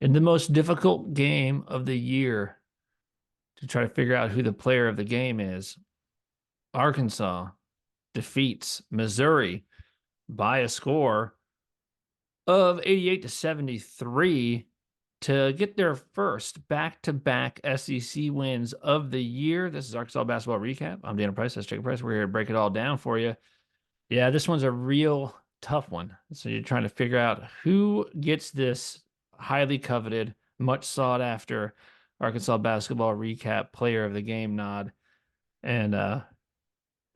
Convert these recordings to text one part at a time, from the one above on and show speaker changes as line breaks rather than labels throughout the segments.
In the most difficult game of the year to try to figure out who the player of the game is, Arkansas defeats Missouri by a score of 88-73 to get their first back-to-back SEC wins of the year. This is Arkansas Basketball Recap. I'm Dana Price. That's Jacob Price. We're here to break it all down for you. Yeah, this one's a real tough one. So you're trying to figure out who gets this highly coveted, much sought after Arkansas Basketball Recap Player of the Game nod. And we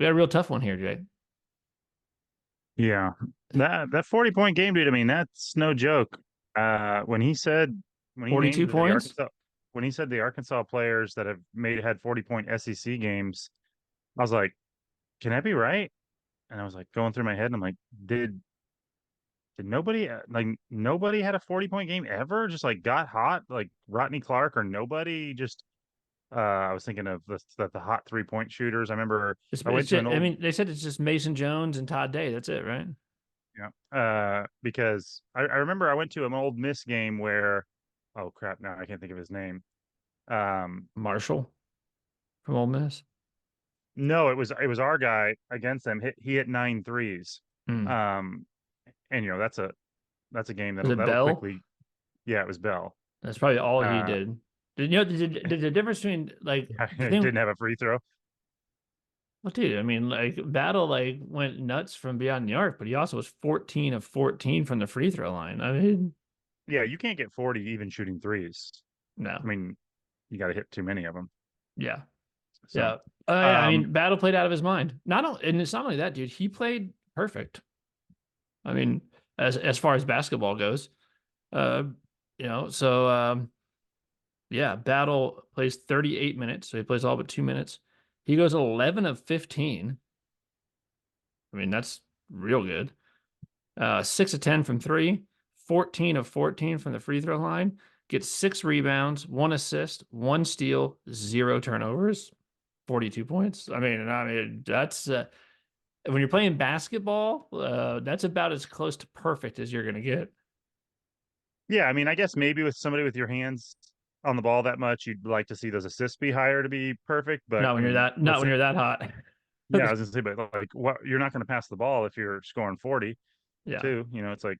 got a real tough one here, Jay.
Yeah. That 40-point game, dude, I mean, that's no joke. When he said when he
42
named the
points.
Arkansas when he said the Arkansas players that have had 40-point SEC games, I was like, can that be right? And I was like going through my head and I'm like, did nobody nobody had a 40-point game ever? Just like got hot, like Rodney Clark or nobody just I was thinking of the hot 3-point shooters. I remember I went to an
I
old
mean, they said it's just Mason Jones and Todd Day. That's it, right?
Yeah. Because I remember I went to an old Miss game where, oh crap, now I can't think of his name. Um,
Marshall from Ole Miss.
no, it was our guy against them. He hit 9 threes.
Hmm.
Um, and that's a game
Was it
that'll
Bell?
quickly, yeah, it was Bell.
That's probably all he
Uh,
did. Did the difference between like
yeah,
the
he
thing?
didn't have a free throw.
Well, dude, I mean, like Battle like went nuts from beyond the arc, but he also was 14 of 14 from the free throw line. I mean,
Yeah, you can't get 40 even shooting threes. I
no,
mean, you got to hit too many of them.
yeah,
So,
yeah. Yeah, I
um,
mean, Battle played out of his mind. And it's not only that, dude. He played perfect. I mean, as far as basketball goes, uh, so yeah, Battle plays 38 minutes, so he plays all but 2 minutes. He goes 11 of 15. I mean, that's real good. 6 of 10 from three, 14 of 14 from the free throw line, gets 6 rebounds, 1 assist, 1 steal, 0 turnovers, 42 points. I mean, that's when you're playing basketball, that's about as close to perfect as you're going to get.
yeah, I mean, I guess maybe with somebody with your hands on the ball that much, you'd like to see those assists be higher to be perfect. But I mean,
Not when you're that hot.
yeah, I was gonna say, but like, what you're not going to pass the ball if you're scoring 40
Yeah.
too. It's like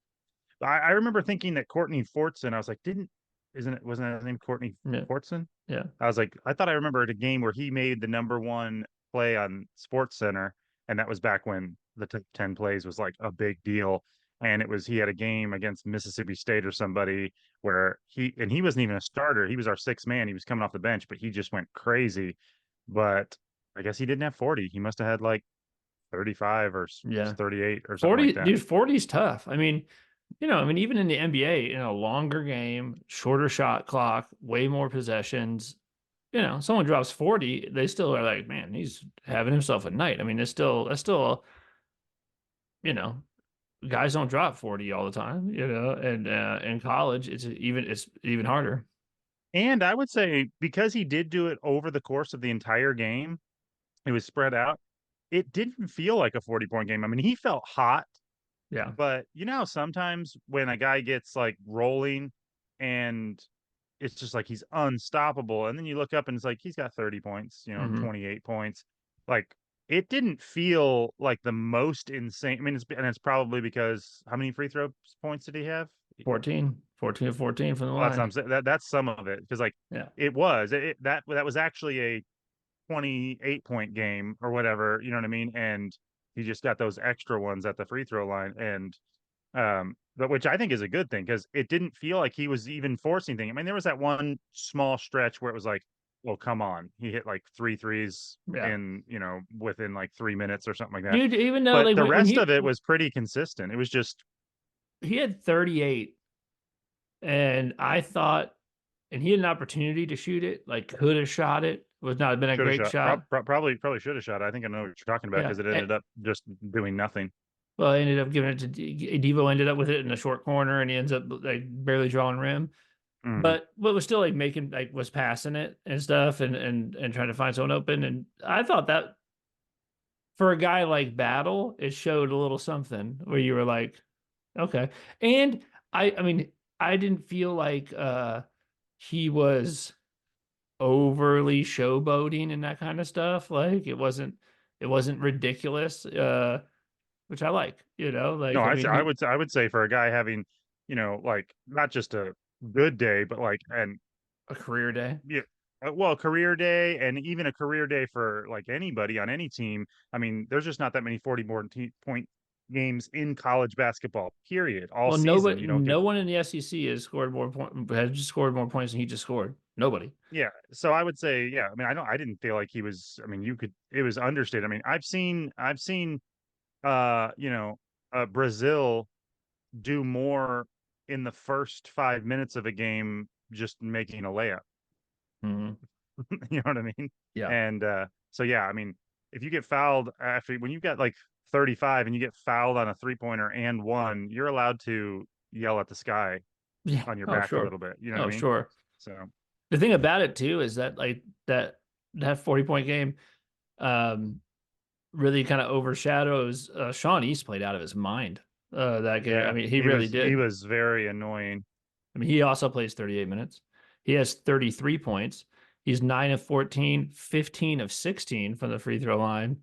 I remember thinking that Courtney Fortson. I was like, didn't isn't it wasn't that his name Courtney
Yeah.
Fortson?
Yeah.
I was like, I thought I remembered a game where he made the number one play on Sports Center, and that was back when the top 10 plays was like a big deal. And he had a game against Mississippi State or somebody where he wasn't even a starter. He was our sixth man. He was coming off the bench, but he just went crazy. But I guess he didn't have 40. He must have had like 35 or
Yeah.
38 or something
40,
like that.
dude, 40 is tough. I mean, even in the NBA, in a longer game, shorter shot clock, way more possessions, someone drops 40, they still are like, man, he's having himself a night. I mean, that's still, you know, guys don't drop 40 all the time, and in college, it's even harder.
And I would say because he did do it over the course of the entire game, it was spread out. It didn't feel like a 40-point game. I mean, he felt hot,
Yeah.
but how sometimes when a guy gets like rolling and it's just like he's unstoppable, and then you look up and it's like he's got 30 points,
Hmm.
28 points. Like it didn't feel like the most insane. I mean, it's probably because how many free throw points did he have?
14 of 14 from the
Well, that's what
line.
I'm saying. That's some of it because like
Yeah.
that was actually a 28-point game or whatever, you know what I mean? And he just got those extra ones at the free throw line. And but which I think is a good thing because it didn't feel like he was even forcing things. I mean, there was that one small stretch where it was like, well, come on. He hit like three threes
Yeah.
in, within like 3 minutes or something like that.
Dude, even though
But
like
the
when
rest of
he
it was pretty consistent. It was just
he had 38, and I thought, and he had an opportunity to shoot it, like could have shot it, would not have been a
should have
great
shot.
shot.
Probably should have shot. I think I know what you're talking about
Yeah.
because it ended up just doing nothing.
Well, I ended up giving it to Devo, ended up with it in a short corner, and he ends up like barely drawing rim.
Mhm.
But was still like making like was passing it and stuff, and trying to find someone open. And I thought that for a guy like Battle, it showed a little something where you were like, okay. And I mean, I didn't feel like he was overly showboating and that kind of stuff. Like it wasn't ridiculous, which I like,
No,
like I mean he
I would say for a guy having, like not just a good day, but like and
a career day.
yeah, well, career day and even a career day for like anybody on any team. I mean, there's just not that many 40 more point games in college basketball, period, all
Well,
season.
nobody,
You don't get
no one in the SEC has just scored more points than he just scored. Nobody.
Yeah, so I would say, yeah. I mean, I didn't feel like he was. I mean, you could. It was understated. I mean, I've seen, you know, Brazil do more in the first 5 minutes of a game just making a layup.
Mhm.
You know what I mean?
Yeah.
And so, yeah, I mean, if you get fouled after when you got like 35 and you get fouled on a 3-pointer and one, you're allowed to yell at the sky
Yeah.
on your
Oh,
back a
sure.
little bit. You know what I
Oh,
mean?
sure.
So,
The thing about it too is that like that 40-point game um really kind of overshadows Sean East played out of his mind that game. I
yeah,
mean, he really
he
did.
was very annoying.
I mean, he also plays 38 minutes. He has 33 points. He's 9 of 14, 15 of 16 from the free throw line.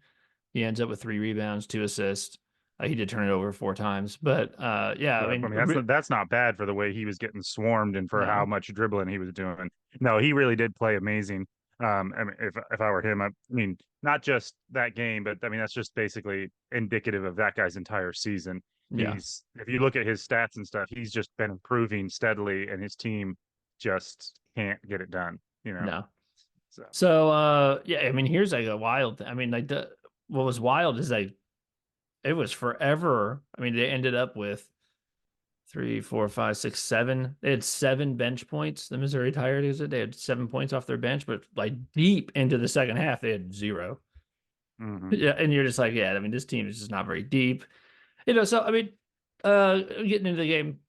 He ends up with 3 rebounds, 2 assists. He did turn it over 4 times, but yeah, I
But I
mean,
mean, that's not bad for the way he was getting swarmed and for how
no,
much dribbling he was doing. No, he really did play amazing. I mean, if I were him, I mean, not just that game, but I mean, that's just basically indicative of that guy's entire season.
yeah,
If you look at his stats and stuff, he's just been improving steadily, and his team just can't get it done.
no.
So
So yeah, I mean, here's like a wild thing. I mean, like what was wild is like it was forever. I mean, they ended up with three, four, five, six, seven. They had 7 bench points. The Missouri Tigers did. They had 7 points off their bench, but like deep into the second half, they had zero.
mhm.
Yeah, and you're just like, yeah, I mean, this team is just not very deep. So I mean, getting into the game,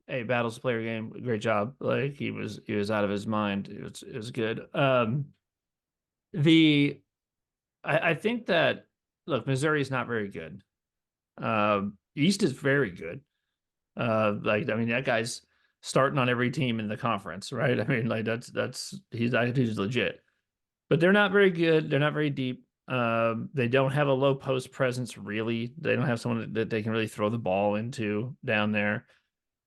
hey, Battles player game, great job. Like he was out of his mind. It was good. The I think that look, Missouri is not very good. East is very good. Like I mean, that guy's starting on every team in the conference, right? I mean, like he's legit, but they're not very good. They're not very deep. They don't have a low post presence really. They don't have someone that they can really throw the ball into down there.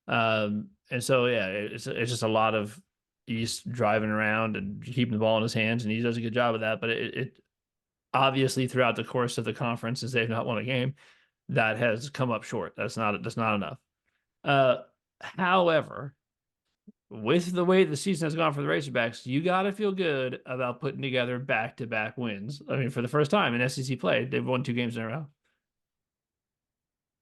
And so yeah, it's just a lot of East driving around and keeping the ball in his hands, and he does a good job of that. But it obviously throughout the course of the conference, as they've not won a game, that has come up short. That's not enough. Uh, However, with the way the season has gone for the Razorbacks, you got to feel good about putting together back-to-back wins. I mean, for the first time in SEC play, they've won 2 games in a row.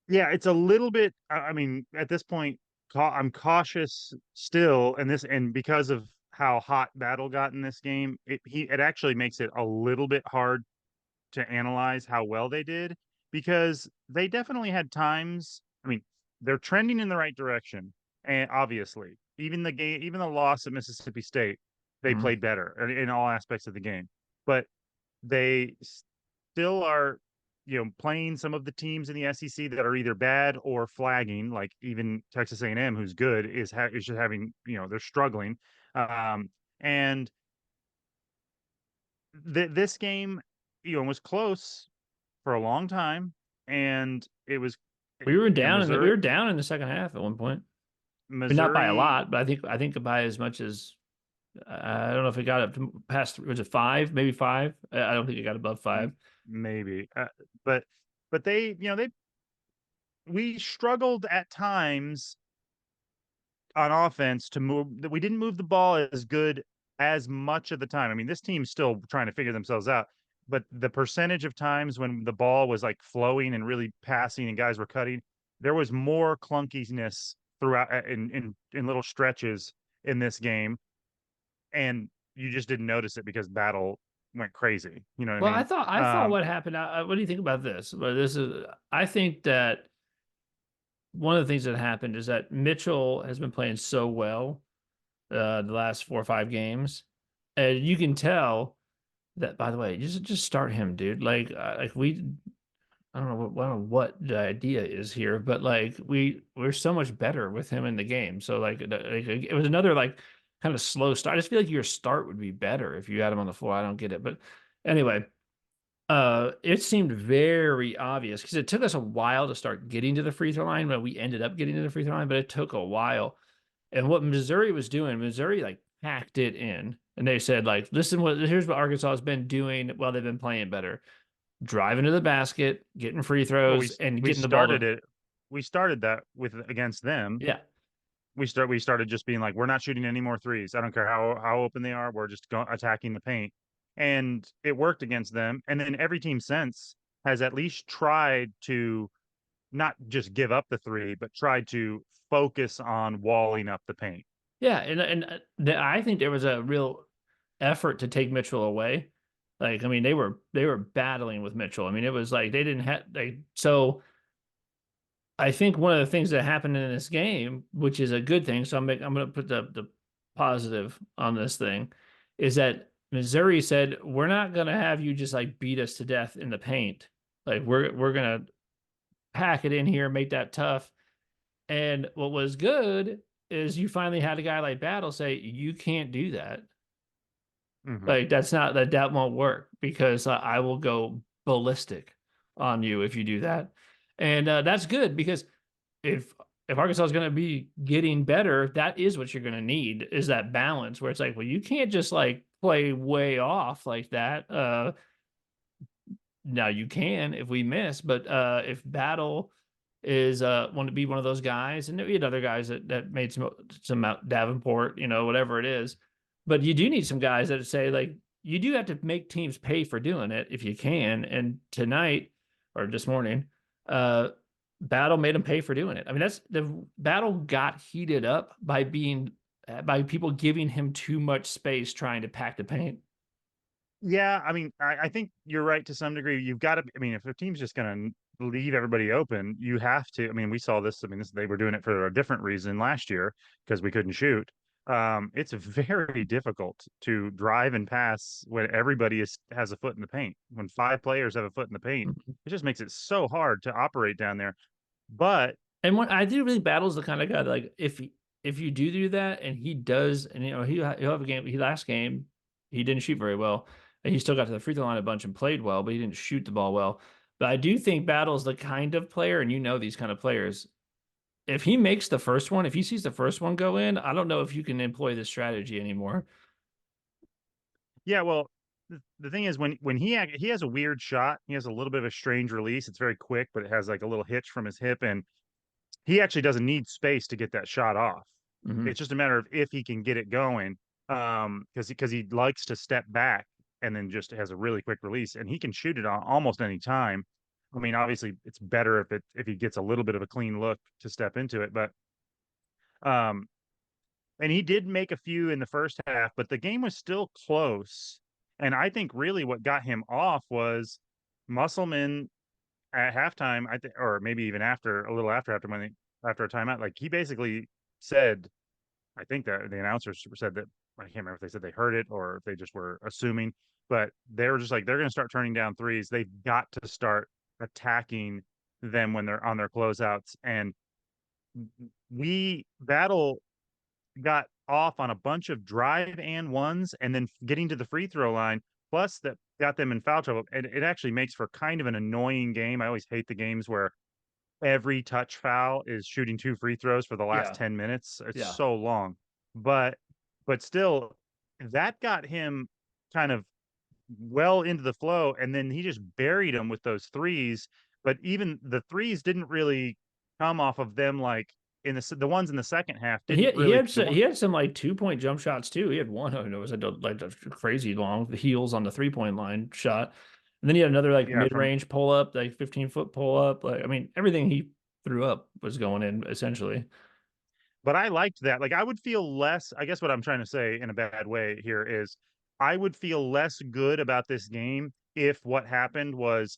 Yeah, it's a little bit. I mean, at this point, I'm cautious still, and because of how hot Battle got in this game, it actually makes it a little bit hard to analyze how well they did because they definitely had times. I mean, they're trending in the right direction, and obviously, even the loss at Mississippi State, they
Mhm.
played better in all aspects of the game, but they still are, playing some of the teams in the SEC that are either bad or flagging. Like even Texas A&M, who's good, is just having, they're struggling. And this game, was close for a long time, and it was,
We
Missouri.
were down in the second half at one point. I mean, not by a
Missouri,
lot, but I think by as much as I don't know if it got up to past was it 5, maybe 5. I don't think it got above 5.
maybe, but they, we struggled at times on offense to move that we didn't move the ball as good as much of the time. I mean, this team's still trying to figure themselves out, but the percentage of times when the ball was like flowing and really passing and guys were cutting, there was more clunkiness throughout in little stretches in this game, and you just didn't notice it because Battle went crazy. You know what I
Well,
mean?
I thought what happened. What do you think about this? Well, I think that one of the things that happened is that Mitchell has been playing so well the last 4 or 5 games, and you can tell that. By the way, just start him, dude. Like I don't know what the idea is here, but like we're so much better with him in the game. So like it was another like kind of slow start. I just feel like your start would be better if you had him on the floor. I don't get it, but anyway, it seemed very obvious because it took us a while to start getting to the free throw line, but we ended up getting to the free throw line, but it took a while. And what Missouri was doing, Missouri like packed it in, and they said like, listen, what here's what Arkansas has been doing while they've been playing better driving to the basket, getting free
Well,
throws, and
we
getting the ball
started
to.
it. We started that with against them.
Yeah.
We started just being like, we're not shooting any more threes. I don't care how open they are. We're just attacking the paint, and it worked against them. And then every team since has at least tried to not just give up the three, but tried to focus on walling up the paint.
Yeah. I think there was a real effort to take Mitchell away. Like, I mean, they were battling with Mitchell. I mean, it was like they didn't have they so I think one of the things that happened in this game, which is a good thing, so I'm going to put the positive on this thing, is that Missouri said we're not going to have you just like beat us to death in the paint. Like we're going to pack it in here, make that tough. And what was good is you finally had a guy like Battle say you can't do that.
Mm-hmm.
Like that's not that won't work because I will go ballistic on you if you do that. And that's good because if if Arkansas is going to be getting better, that is what you're going to need is that balance where it's like, well, you can't just like play way off like that. Now you can if we miss, but if Battle is want to be one of those guys, and we had other guys that made some out Davenport, whatever it is, but you do need some guys that say like you do have to make teams pay for doing it if you can. And tonight or this morning, uh, Battle made them pay for doing it. I mean, that's the Battle got heated up by people giving him too much space trying to pack the paint.
Yeah, I mean, I think you're right to some degree. You've got to, I mean, if a team's just going to leave everybody open, you have to. I mean, we saw this. I mean, they were doing it for a different reason last year because we couldn't shoot. It's very difficult to drive and pass when everybody has a foot in the paint. When five players have a foot in the paint, it just makes it so hard to operate down there. But
And what I do really Battle's the kind of guy that, like if you do that and he does, and he'll have a game. He last game he didn't shoot very well, and he still got to the free throw line a bunch and played well, but he didn't shoot the ball well. But I do think Battle's the kind of player, and these kind of players. If he makes the first one, if he sees the first one go in, I don't know if you can employ this strategy anymore.
yeah, well, the thing is when he has a weird shot, he has a little bit of a strange release. It's very quick, but it has like a little hitch from his hip, and he actually doesn't need space to get that shot off.
Mm-hmm.
It's just a matter of if he can get it going. Because he likes to step back and then just has a really quick release, and he can shoot it on almost any time. I mean, obviously, it's better if he gets a little bit of a clean look to step into it, but um, and he did make a few in the first half, but the game was still close. And I think really what got him off was Musselman at halftime, I think, or maybe even after a little after when after a timeout, like he basically said, I think that the announcers said that I can't remember if they said they heard it or if they just were assuming, but they were just like they're going to start turning down threes. They've got to start attacking them when they're on their closeouts, and we Battle got off on a bunch of drive and ones, and then getting to the free throw line. Plus, that got them in foul trouble, and it actually makes for kind of an annoying game. I always hate the games where every touch foul is shooting two free throws for the last
Yeah,
10 minutes. It's
yeah.
so long. But still that got him kind of well into the flow, and then he just buried them with those threes. But even the threes didn't really come off of them like in the ones in the second half
He
didn't
he
really
had
the
some,
one
he had some like 2 point jump shots too. He had one. I know it was like a crazy long the heels on the 3 point line shot, and then he had another like
yeah
mid
from
range pull up, like 15-foot pull up. Like I mean, everything he threw up was going in essentially.
but I liked that. Like I would feel less, I guess what I'm trying to say in a bad way here is I would feel less good about this game if what happened was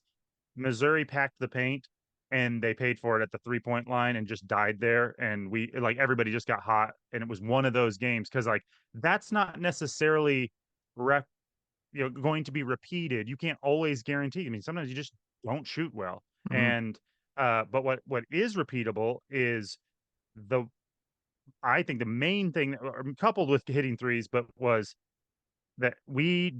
Missouri packed the paint and they paid for it at the 3 point line and just died there. And we like everybody just got hot. And it was one of those games because like that's not necessarily going to be repeated. You can't always guarantee. I mean, sometimes you just don't shoot well.
Mhm.
And but what is repeatable is the I think the main thing, coupled with hitting threes, but was that we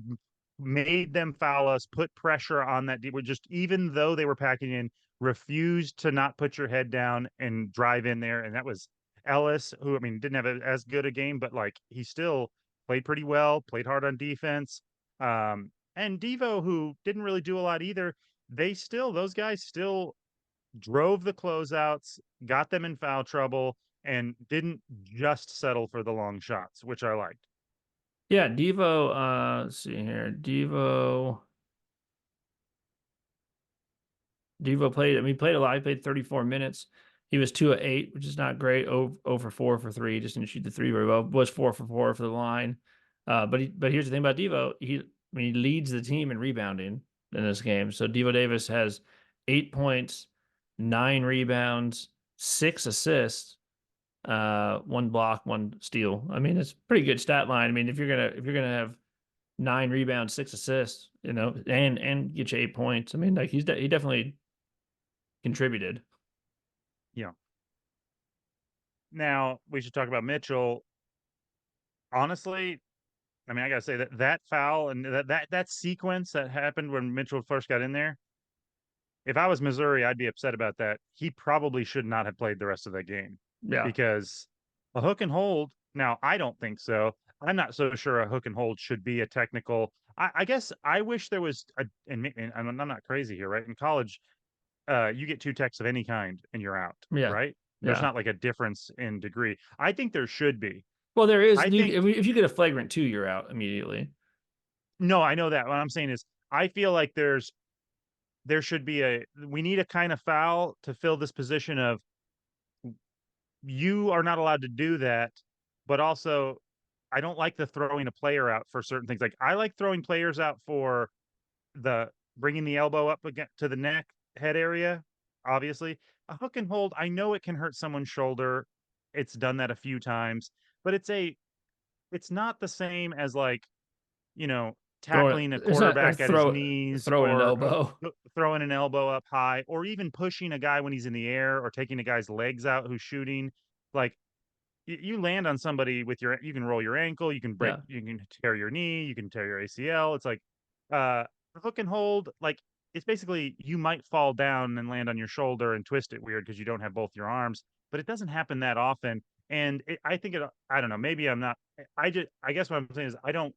made them foul us, put pressure on that. We're just, even though they were packing in, refused to not put your head down and drive in there. And that was Ellis, who, I mean, didn't have as good a game, but like he still played pretty well, played hard on defense. And Devo, who didn't really do a lot either, those guys still drove the closeouts, got them in foul trouble, and didn't just settle for the long shots, which I liked.
Yeah, Devo, let's see here. Devo played, I mean, he played a lot. He played 34 minutes. He was 2 of 8, which is not great. 0 for 4 for 3. Just didn't shoot the three very well. Was 4 for 4 for the line. But here's the thing about Devo. I mean, he leads the team in rebounding in this game. So Devo Davis has 8 points, 9 rebounds, 6 assists, 1 block, 1 steal. I mean, it's a pretty good stat line. I mean, if you're gonna have 9 rebounds, 6 assists, and get you 8 points. I mean, like he definitely contributed.
Yeah. Now we should talk about Mitchell. Honestly, I mean, I gotta say that foul and that sequence that happened when Mitchell first got in there. If I was Missouri, I'd be upset about that. He probably should not have played the rest of that game
Yeah.
because a hook and hold. Now, I don't think so. I'm not so sure a hook and hold should be a technical. I guess I wish there was and I'm not crazy here, right? In college, you get two techs of any kind and you're out,
Yeah.
right? There's
Yeah.
not like a difference in degree. I think there should be.
Well, there is.
I think
If you get a flagrant two, you're out immediately.
no, I know that. What I'm saying is, I feel like there should be we need a kind of foul to fill this position of you are not allowed to do that, but also I don't like the throwing a player out for certain things. Like I like throwing players out for the bringing the elbow up again to the neck head area. Obviously, a hook and hold. I know it can hurt someone's shoulder. It's done that a few times, but it's not the same as like
Throw it.
tackling a
It's not or
quarterback at his knees
throwing an
or
elbow.
throwing an elbow up high or even pushing a guy when he's in the air or taking a guy's legs out who's shooting. Like you land on somebody with you can roll your ankle,
Yeah.
you can tear your knee, you can tear your ACL. It's like uh hook and hold, like it's basically you might fall down and land on your shoulder and twist it weird because you don't have both your arms, but it doesn't happen that often. And I think I don't know, maybe I'm not I guess what I'm saying is I don't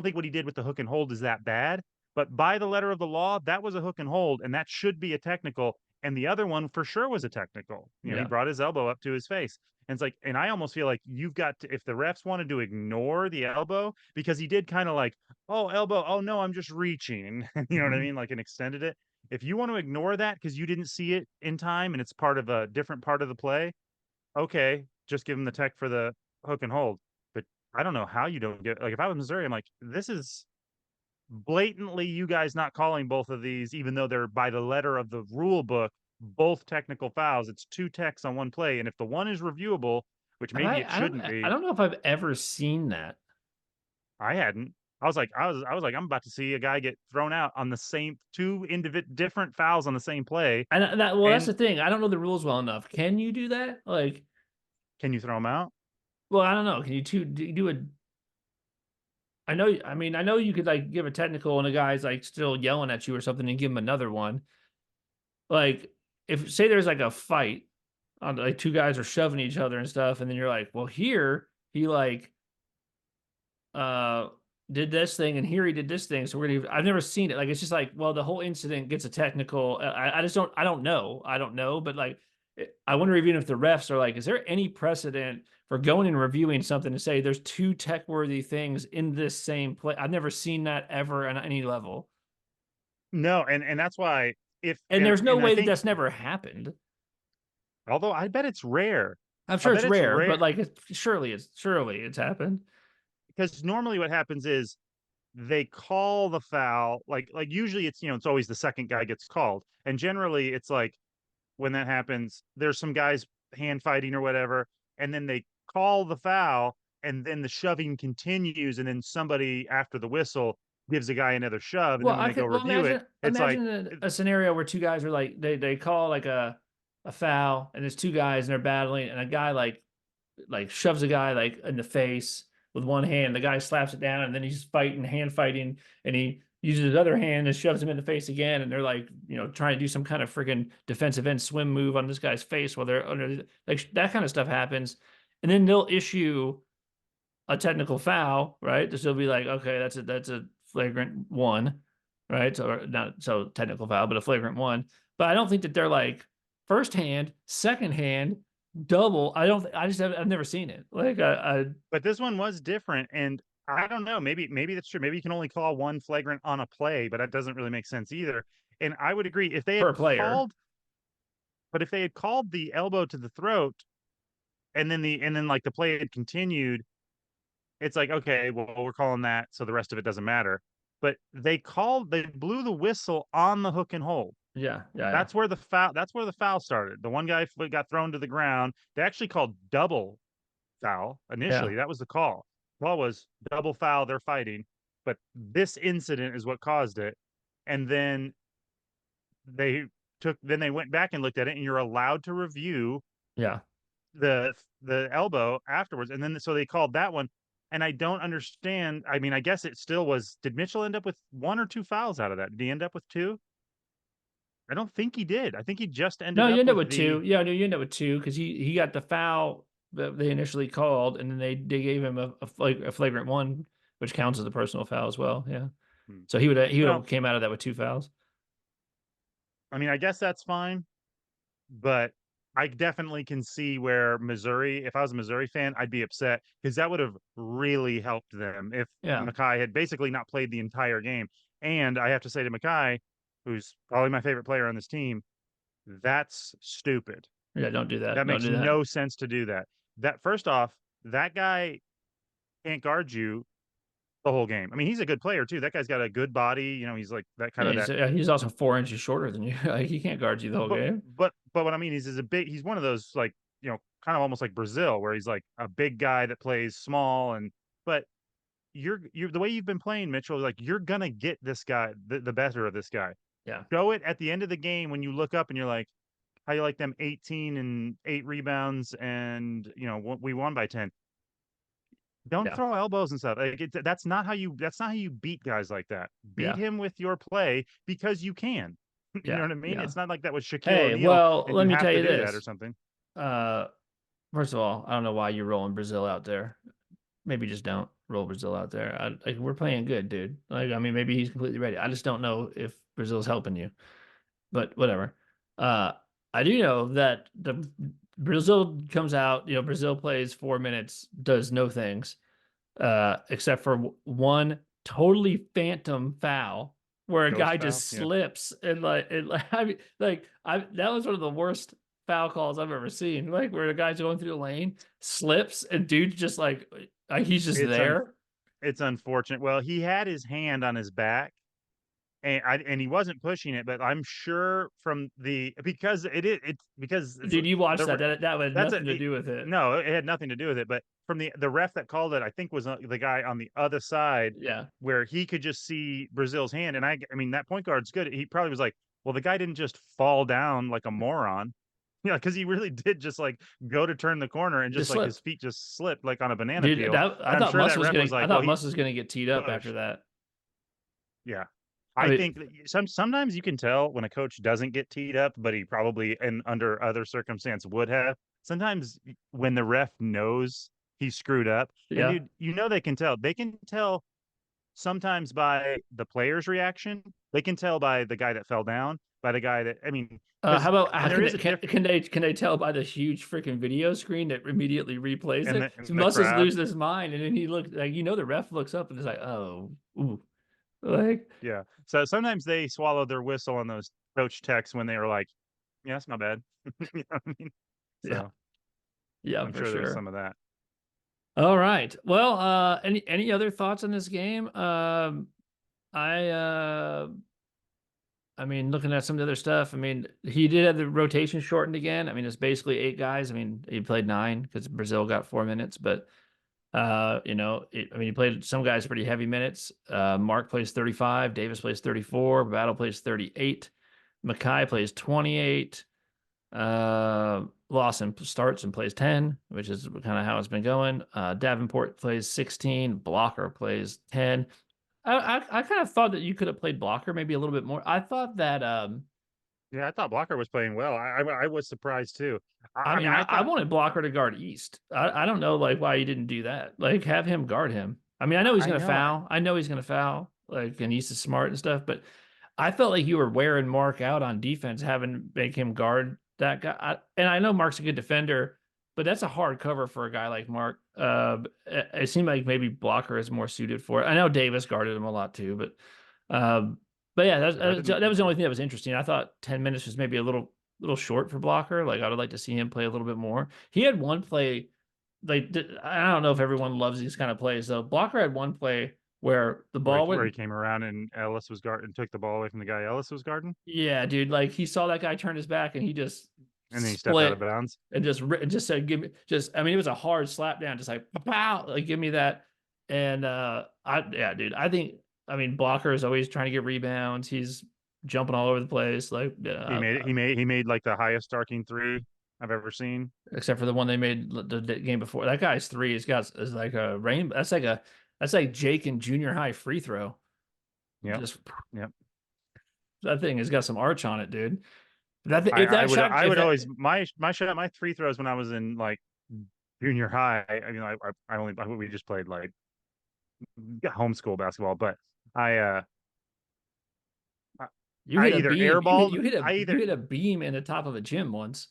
think what he did with the hook and hold is that bad, but by the letter of the law, that was a hook and hold, and that should be a technical. And the other one for sure was a technical. He
Yeah.
brought his elbow up to his face. And it's like, and I almost feel like you've got to, if the refs wanted to ignore the elbow, because he did kind of like, oh, elbow, oh no, I'm just reaching. You know what I
Mhm.
mean? Like, and extended it. If you want to ignore that because you didn't see it in time and it's part of a different part of the play, okay, just give him the tech for the hook and hold. But I don't know how you don't get like if I was Missouri, I'm like, this is blatantly you guys not calling both of these, even though they're by the letter of the rule book, both technical fouls. It's two techs on one play. And if the one is reviewable, which
Have
maybe it shouldn't
I
be,
don't know if I've ever seen that.
I hadn't. I was like, I'm about to see a guy get thrown out on the same different fouls on the same play.
Well, that's
And
the thing. I don't know the rules well enough. Can you do that? Like,
can you throw them out?
well, I don't know. Can you do a I mean, I know you could like give a technical and a guy's like still yelling at you or something and give him another one. Like, if say there's like a fight on like two guys are shoving each other and stuff, and then you're like, well, here he like uh did this thing and here he did this thing. So I've never seen it. Like it's just like, well, the whole incident gets a technical. I just don't I don't know, but like I wonder even if the refs are like, is there any precedent for going and reviewing something to say there's two tech worthy things in this same play? I've never seen that ever on any level.
No, and that's why if
And there's no
and I
way that
think
that's never happened.
although I bet it's rare.
I'm
I
sure
bet
it's
it's
rare, but
rare
like surely it's happened.
because normally what happens is they call the foul like usually it's it's always the second guy gets called and generally it's like when that happens there's some guys hand fighting or whatever and then they call the foul and then the shoving continues and then somebody after the whistle gives a guy another shove, and
Well,
then when they go review it, it's like,
imagine a scenario where two guys are like they call like a foul and there's two guys and they're battling and a guy like shoves a guy like in the face with one hand. The guy slaps it down and then he's fighting, hand fighting, and he uses his other hand and shoves him in the face again. And they're like, trying to do some kind of freaking defensive end swim move on this guy's face while they're under like that kind of stuff happens. And then they'll issue a technical foul, right? They'll be like, okay, that's a flagrant one, right? So not so technical foul, but a flagrant one. But I don't think that they're like first hand, second hand, double. I don't. I just have. I've never seen it. Like
but this one was different, and I don't know. Maybe that's true. Maybe you can only call one flagrant on a play, but that doesn't really make sense either. And I would agree if they
per
had
player.
called, but if they had called the elbow to the throat, and then like the play had continued, it's like, okay, well, we're calling that, so the rest of it doesn't matter. But they blew the whistle on the hook and hold.
Yeah, yeah, yeah,
That's where the foul started. The one guy got thrown to the ground. They actually called double foul
yeah,
initially. That was the call. The call was double foul, they're fighting. But this incident is what caused it. And they then they went back and looked at it, and you're allowed to review
yeah.
the elbow afterwards. And then so they called that one. And I don't understand. I mean, I guess it still was. Did Mitchell end up with one or two fouls out of that? Did he end up with two? I don't think he did. I think he just
No,
ended
you
up
end up
with
with two.
the.
Yeah, no, you end up with two because he got the foul that they initially called, and then they gave him a flagrant one, which counts as a personal foul as well. Yeah.
Hmm.
So he would
Well,
have came out of that with two fouls.
I mean, I guess that's fine, but I definitely can see where Missouri, if I was a Missouri fan, I'd be upset because that would have really helped them if
Yeah.
Mackay had basically not played the entire game. And I have to say to Mackay, who's probably my favorite player on this team, that's stupid.
Yeah, don't do that.
That
Don't
makes
do that.
no sense to do that. That first off, that guy can't guard you the whole game. I mean, he's a good player too. That guy's got a good body. He's like that kind
Yeah,
of that.
he's also 4 inches shorter than you. Like he can't guard you the whole
But
game.
but what I mean is a big. He's one of those like kind of almost like Brazil, where he's like a big guy that plays small. And but you're the way you've been playing, Mitchell. Like you're gonna get this guy the better of this guy.
Yeah,
Show it at the end of the game when you look up and you're like, how you like them 18 and 8 rebounds, and we won by 10. Don't
yeah,
throw elbows and stuff. Like that's not how you beat guys like that. Beat
yeah,
him with your play because you can. You know
yeah,
what I mean?
yeah.
It's not like that was Shaquille
Hey,
O'Neal
well,
and
let
you
me
have
tell
to
you
do that or
this.
something.
Uh, First of all, I don't know why you're rolling Brazil out there. Maybe just don't roll Brazil out there. Like we're playing good, dude. Like I mean, maybe he's completely ready. I just don't know if Brazil's helping you. But whatever. Uh, I do know that the Brazil comes out. Brazil plays 4 minutes, does no things, except for one totally phantom foul where a
Ghost
guy
foul.
just
Yeah.
slips and I mean, I that was one of the worst foul calls I've ever seen. Like where the guy's going through the lane, slips, and dude's just like he's just
It's
there.
it's unfortunate. Well, he had his hand on his back, and he wasn't pushing it, but I'm sure from the because it's because it's
Dude, you watched
the
that had
that's
nothing to do with it.
no, it had nothing to do with it. But from the ref that called it, I think was the guy on the other side
Yeah.
where he could just see Brazil's hand. And I mean, that point guard's good. He probably was like, well, the guy didn't just fall down like a moron. Yeah, because he really did just like go to turn the corner and just
Just
like his
slipped.
feet just slipped like on a banana
Dude,
peel.
that
And
I
I'm
thought
sure
Muss
that
was
ref
gonna
was
I
like, well,
thought
he
Muss was gonna get teed up after
pushed.
that.
Yeah.
I
I
mean,
think sometimes you can tell when a coach doesn't get teed up, but he probably and under other circumstance would have. Sometimes when the ref knows he screwed up, and
yeah.
dude, they can tell. They can tell sometimes by the player's reaction. They can tell by the guy that fell down, by the guy that I mean,
How
because
about
and there
can
is
they
a
can,
difference
can they tell by the huge freaking video screen that immediately replays
in
it?
the in
So
the
Muss is
crowd.
losing his mind, and then he looked like the ref looks up and is like, oh, ooh, like
Yeah. So sometimes they swallow their whistle on those coach texts when they were like, "Yeah, that's my bad." You know what I mean?
yeah,
So
yeah,
I'm
for
sure there was
sure.
some of that.
All right. Well, any other thoughts on this game? I I mean, looking at some of the other stuff, I mean, he did have the rotation shortened again. I mean, it's basically 8 guys. I mean, he played 9 because Brazil got 4 minutes, but I mean, he played some guys pretty heavy minutes. Mark plays 35, Davis plays 34, Battle plays 38, Mackay plays 28. Lawson starts and plays 10, which is kind of how it's been going. Davenport plays 16, Blocker plays 10. I kind of thought that you could have played Blocker maybe a little bit more. I thought that
Yeah, I thought Blocker was playing well. I was surprised too.
I
I
mean,
mean, I
I
thought
wanted Blocker to guard East. I don't know like why you didn't do that. Like have him guard him. I mean, I know he's
I
gonna
know.
foul. I know he's gonna foul. Like and East is smart and stuff, but I felt like you were wearing Mark out on defense, having make him guard that guy. And I know Mark's a good defender, but that's a hard cover for a guy like Mark. It seemed like maybe Blocker is more suited for it. I know Davis guarded him a lot too, um, but yeah,
I didn't.
that was the only thing that was interesting. I thought 10 minutes was maybe a little short for Blocker. Like I would like to see him play a little bit more. He had one play, like I don't know if everyone loves these kind of plays though. Blocker had one play where the ball
Where he
went.
came around and Ellis was guarding, took the ball away from the guy Ellis was guarding,
Yeah, dude, like he saw that guy turn his back and he just
and then he stepped out of
split
bounds.
and just said, "Give me just." I mean, it was a hard slap down, just like pow, like give me that. And yeah, dude, I mean, Blocker is always trying to get rebounds. He's jumping all over the place, like
He made it. He made like the highest arcing three I've ever seen.
except for the one they made the game before. That guy's three is like a rainbow. That's like Jake in junior high free throw.
Yep.
Just
Yep.
that thing has got some arch on it, dude. If that shot,
I
if
would
that
always my free throws when I was in like junior high. I mean, I only we just played like homeschool basketball, but I uh I
You
I
hit a
either
beam.
airballed
You hit a beam in the top of a gym once.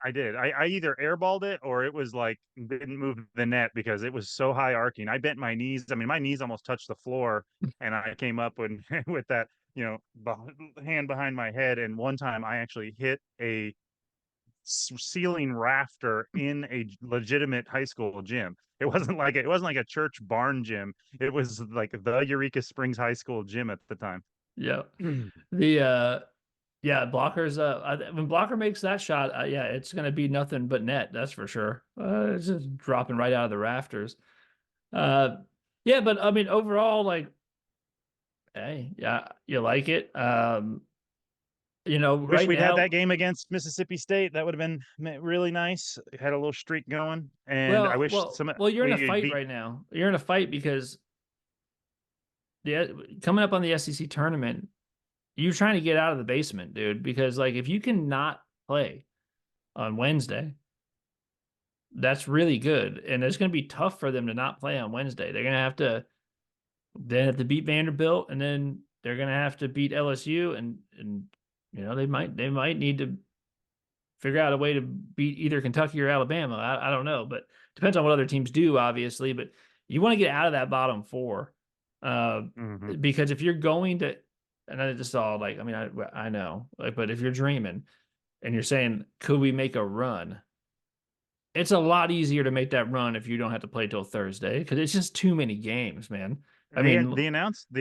I did. I either airballed it or it was like didn't move the net because it was so high arcing. I bent my knees. I mean, my knees almost touched the floor, and I came up with with that, hand behind my head. And one time, I actually hit a ceiling rafter in a legitimate high school gym. It wasn't like a church barn gym. It was like the Eureka Springs High School gym at the time.
Yeah. The yeah, blockers when blocker makes that shot, yeah, it's going to be nothing but net, that's for sure. It's just dropping right out of the rafters. Uh yeah, but I mean overall like hey, yeah, you like it.
Wish
Right
we'd had that
now,
game against Mississippi State. That would have been really nice. Had a little streak going, and I
well,
wish
well,
some
well, you're in a
we
fight
beat.
right now. You're in a fight because coming up on the SEC tournament, you're trying to get out of the basement, dude, because like if you cannot play on Wednesday, that's really good. And it's going to be tough for them to not play on Wednesday. They're going to have to then have to beat Vanderbilt and then they're going to have to beat LSU and they might need to figure out a way to beat either Kentucky or Alabama. I don't know, but depends on what other teams do, obviously. But you want to get out of that bottom four, uh,
Mhm.
because if you're going to, and I just all like, I mean, I know, like, but if you're dreaming and you're saying, could we make a run? It's a lot easier to make that run if you don't have to play till Thursday because it's just too many games, man. I mean,
The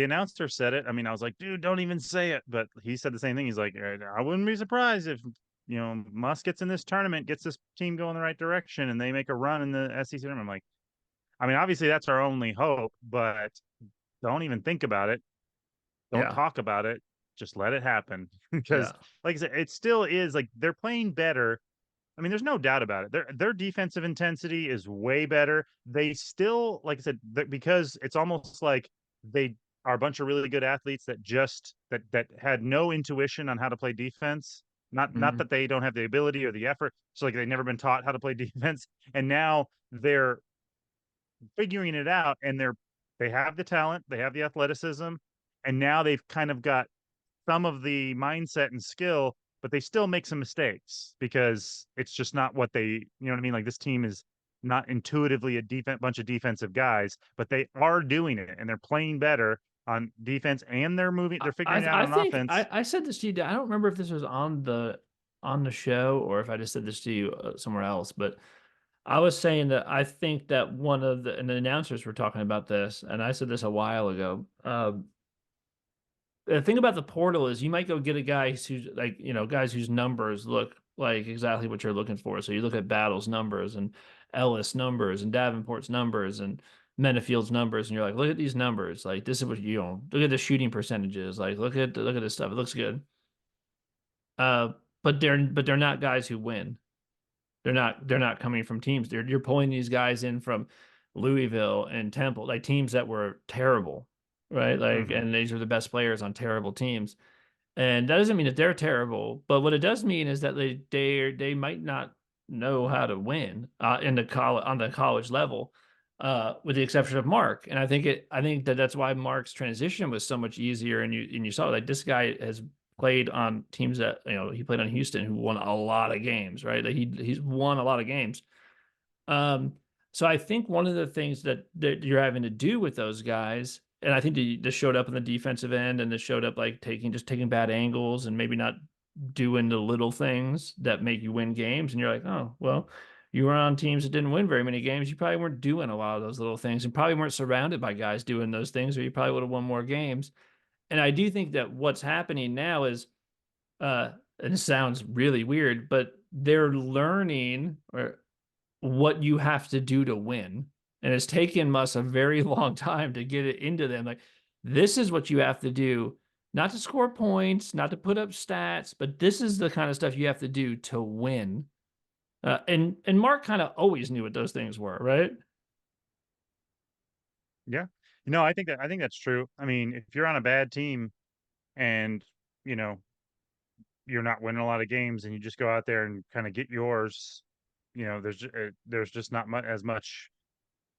announcer said it. I mean, I was like, dude, don't even say it. But he said the same thing. He's like, I wouldn't be surprised if Musk gets in this tournament, gets this team going the right direction, and they make a run in the SEC tournament. I'm like, I mean, obviously that's our only hope, but don't even think about it. Don't
yeah,
talk about it. Just let it happen. Because,
yeah.
like I said, it still is like they're playing better. I mean, there's no doubt about it. Their defensive intensity is way better. They still, like I said, because it's almost like they are a bunch of really good athletes that just that had no intuition on how to play defense. Not
Mhm.
that they don't have the ability or the effort. So like they've never been taught how to play defense, and now they're figuring it out, and they have the talent, they have the athleticism, and now they've kind of got some of the mindset and skill, but they still make some mistakes because it's just not what they, you know what I mean? Like this team is not intuitively a bunch of defensive guys, but they are doing it and they're playing better on defense and they're figuring it out
I
on
think
offense.
I said this to you. I don't remember if this was on the show or if I just said this to you somewhere else, but I was saying that I think that one of the announcers were talking about this, and I said this a while ago. The thing about the portal is you might go get a guy who's like, guys whose numbers look like exactly what you're looking for. So you look at Battle's numbers, and Ellis numbers and Davenport's numbers and Menifield's numbers, and you're like, look at these numbers. Like this is what you know. Look at the shooting percentages. Like look at this stuff. It looks good. But they're not guys who win. They're not coming from teams. You're pulling these guys in from Louisville and Temple, like teams that were terrible, right? Like,
Hmm.
and these are the best players on terrible teams. And that doesn't mean that they're terrible, but what it does mean is that they might not know how to win in the college on the college level, with the exception of Mark. And I think that that's why Mark's transition was so much easier. And you saw like this guy has played on teams that he played on Houston who won a lot of games, right? Like he's won a lot of games. Um, so I think one of the things that you're having to do with those guys, and I think this showed up in the defensive end, and this showed up like taking bad angles and maybe not doing the little things that make you win games. And you're like, oh, well, you were on teams that didn't win very many games. You probably weren't doing a lot of those little things and probably weren't surrounded by guys doing those things, or you probably would have won more games. And I do think that what's happening now is, and it sounds really weird, but they're learning what you have to do to win. And it's taken us a very long time to get it into them. Like, this is what you have to do, not to score points, not to put up stats, but this is the kind of stuff you have to do to win. And Mark kind of always knew what those things were, right?
Yeah. I think that's true. I mean, if you're on a bad team and you know you're not winning a lot of games and you just go out there and kind of get yours, there's just not much as much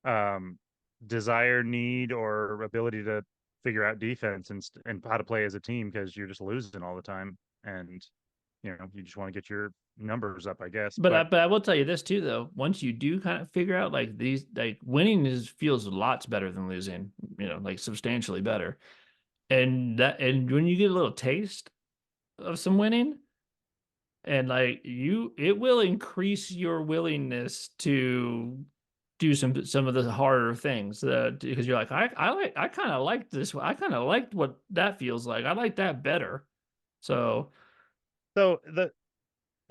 um desire, need, or ability to figure out defense and how to play as a team because you're just losing all the time and you just want to get your numbers up, I guess. But
But I will tell you this too, though. Once you do kind of figure out like these, like winning is feels lots better than losing, like substantially better. And when you get a little taste of some winning, and like it will increase your willingness to do some of the harder things, because you're like, I kind of like this. I kind of liked what that feels like. I like that better. So
so the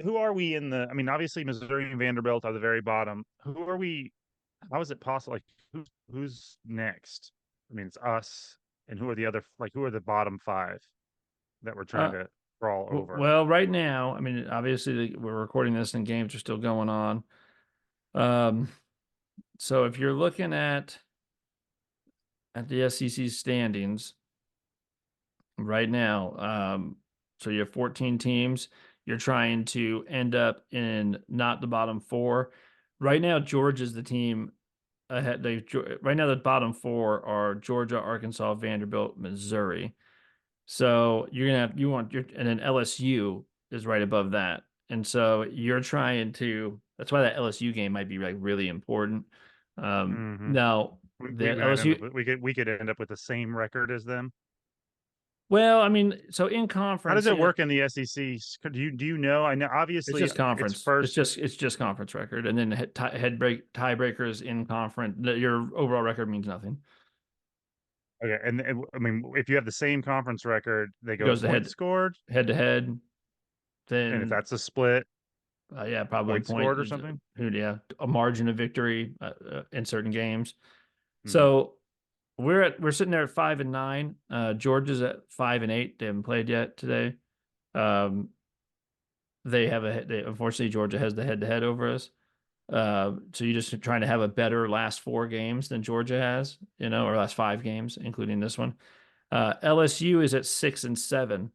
who are we in the? I mean, obviously Missouri and Vanderbilt are the very bottom. Who are we? How is it possible? Like, who's next? I mean, it's us, and who are the other? Like, who are the bottom five that we're trying
uh,
to crawl over?
well, right now, I mean, obviously we're recording this and games are still going on. Um, so if you're looking at the SEC standings right now, so you have 14 teams. You're trying to end up in not the bottom four. Right now, Georgia's the team ahead. Right now the bottom four are Georgia, Arkansas, Vanderbilt, Missouri. So you're gonna have you want your and then LSU is right above that. And so you're trying to that's why that LSU game might be like really important.
Hmm.
Now
We
the
might end up
LSU,
with, we could end up with the same record as them.
well, I mean, so in
How does
conference,
it work in the SEC? Do you know? I know
it's
obviously
just
it's
conference. It's
first.
just it's just conference record, and then tiebreakers in conference. Your overall record means nothing.
Okay, I mean, if you have the same conference record, they
It
go to
goes to
points scored,
head to head.
and if
Then
that's a split,
yeah, probably
points scored or something.
yeah, a margin of victory in certain games.
Hmm.
So we're sitting there at 5-9. Georgia's at 5-8. They haven't played yet today. Um, unfortunately Georgia has the head to head over us. So you're just trying to have a better last four games than Georgia has, or last five games, including this one. LSU is at 6-7.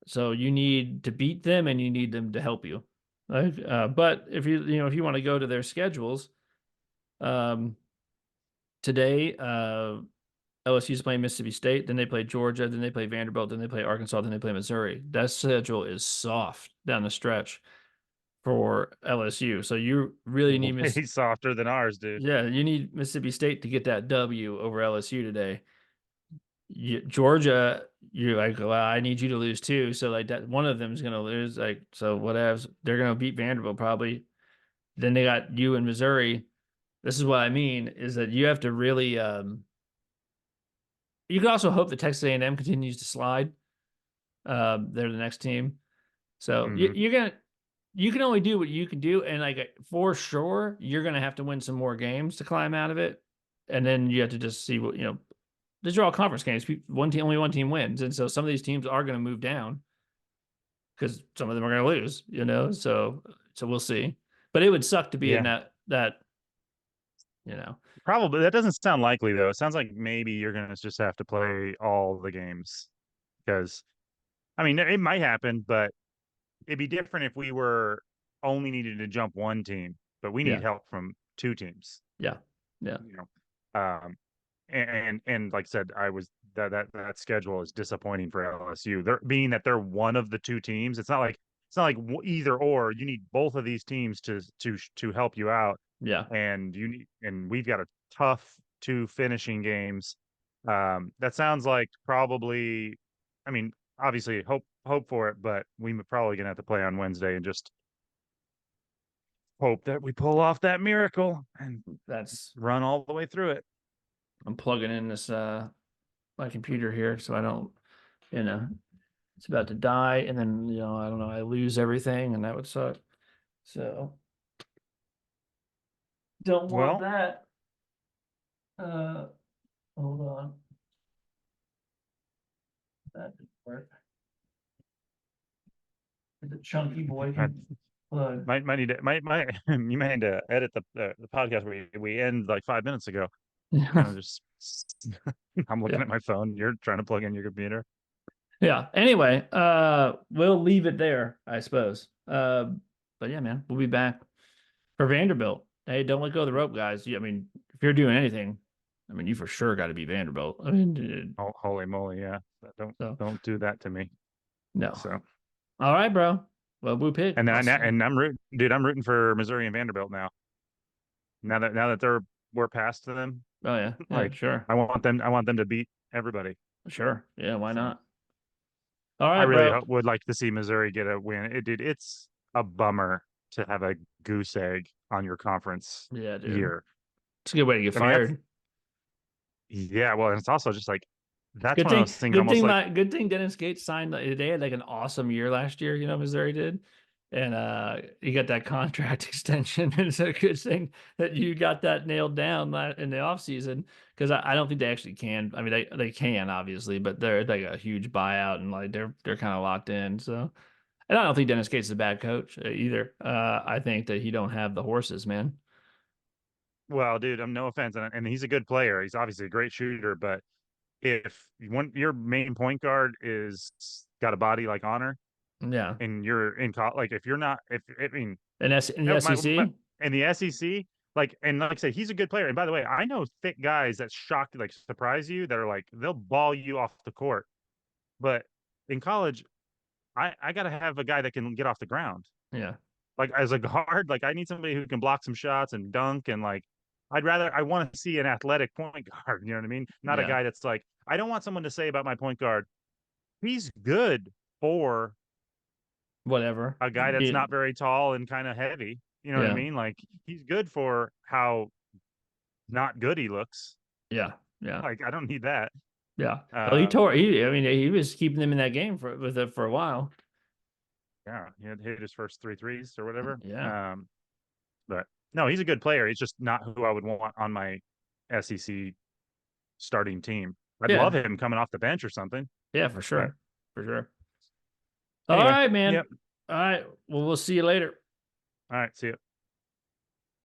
So you need to beat them and you need them to help you. Right? But if you want to go to their schedules, um, today, LSU's playing Mississippi State, then they play Georgia, then they play Vanderbilt, then they play Arkansas, then they play Missouri. That schedule is soft down the stretch for LSU. So you really need
Way softer than ours, dude.
yeah, you need Mississippi State to get that W over LSU today. Georgia, you're like, well, I need you to lose too. So like that, one of them is gonna lose. Like so, whatevs. They're gonna beat Vanderbilt probably. Then they got you in Missouri. This is what I mean is that you have to really. You can also hope that Texas A&M continues to slide. They're the next team, so
Hmm.
you're gonna. you can only do what you can do, and like for sure, you're gonna have to win some more games to climb out of it, and then you have to just see what These are all conference games. Only one team wins, and so some of these teams are gonna move down because some of them are gonna lose. So we'll see. But it would suck to be in
Yeah,
that. You know,
probably. That doesn't sound likely though. It sounds like maybe you're gonna just have to play all the games because I mean it might happen, but it'd be different if we were only needed to jump one team, but we need
yeah,
help from two teams.
yeah, yeah,
You know, and like I said, I was that schedule is disappointing for LSU. They're being that they're one of the two teams. It's not like either or. You need both of these teams to help you out,
yeah.
and we've got a tough two finishing games. That sounds like probably. I mean, obviously, hope for it, but we're probably gonna have to play on Wednesday and just hope that we pull off that miracle and
That's
run all the way through it.
I'm plugging in this my computer here so I don't you know it's about to die and then I don't know I lose everything and that would suck. So don't want
Well,
that. Uh Hold on. That didn't work. The chunky boy
I
can plug.
might need to might you might need to edit the podcast we end like 5 minutes ago.
Yeah.
Just I'm looking
Yeah.
at my phone. You're trying to plug in your computer.
Yeah. Anyway, we'll leave it there, I suppose. But yeah, man, we'll be back for Vanderbilt. Hey, don't let go of the rope, guys. I mean, if you're doing anything, I mean, you for sure got to be Vanderbilt. I mean,
Oh, holy moly, yeah.
so
Don't do that to me.
no.
So
All right, bro. Well, blue pick.
and then
Awesome.
and I'm rooting, dude. I'm rooting for Missouri and Vanderbilt now. Now that we're past them,
Oh yeah, yeah,
like
sure,
I want them to beat everybody.
sure. Yeah, why
So
not? All
I
right,
really
bro.
would like to see Missouri get a win. It's a bummer to have a goose egg on your conference
Yeah, dude.
year.
It's a good way to get
I mean, that's
fired.
yeah. Well, and it's also just like that's one of those things. Almost like
Good thing Dennis Gates signed. They had like an awesome year last year. Missouri did, and he got that contract extension. And it's a good thing that you got that nailed down in the offseason because I don't think they actually can. I mean, they can obviously, but they're like a huge buyout and like they're kind of locked in. So, and I don't think Dennis Gates is a bad coach either. I think that he don't have the horses, man.
well, dude. I'm no offense, and he's a good player. He's obviously a great shooter, but if your main point guard is got a body like Honor,
Yeah,
and you're in like if you're not, if I mean,
in the
my
SEC.
in the SEC, like I said, he's a good player. And by the way, I know thick guys that shock, like surprise you, that are like they'll ball you off the court. But in college, I gotta have a guy that can get off the ground.
Yeah,
Like as a guard, like I need somebody who can block some shots and dunk and like I want to see an athletic point guard, you know what I mean? Not a
yeah,
guy that's like I don't want someone to say about my point guard, he's good for
whatever.
a guy that's not very tall and kind of heavy. You know what I
Yeah,
mean? Like he's good for how not good he looks.
yeah, yeah.
Like I don't need that.
Yeah. Well,
Uh
I mean, he was keeping them in that game with it for a while.
yeah, he had hit his first three threes or whatever.
Yeah.
But no, he's a good player. He's just not who I would want on my SEC starting team. I'd love
Yeah.
him coming off the bench or something.
Yeah, for
But
sure. For sure. All
anyway,
right, man.
yep.
All right. Well, we'll see you later.
All right, see you.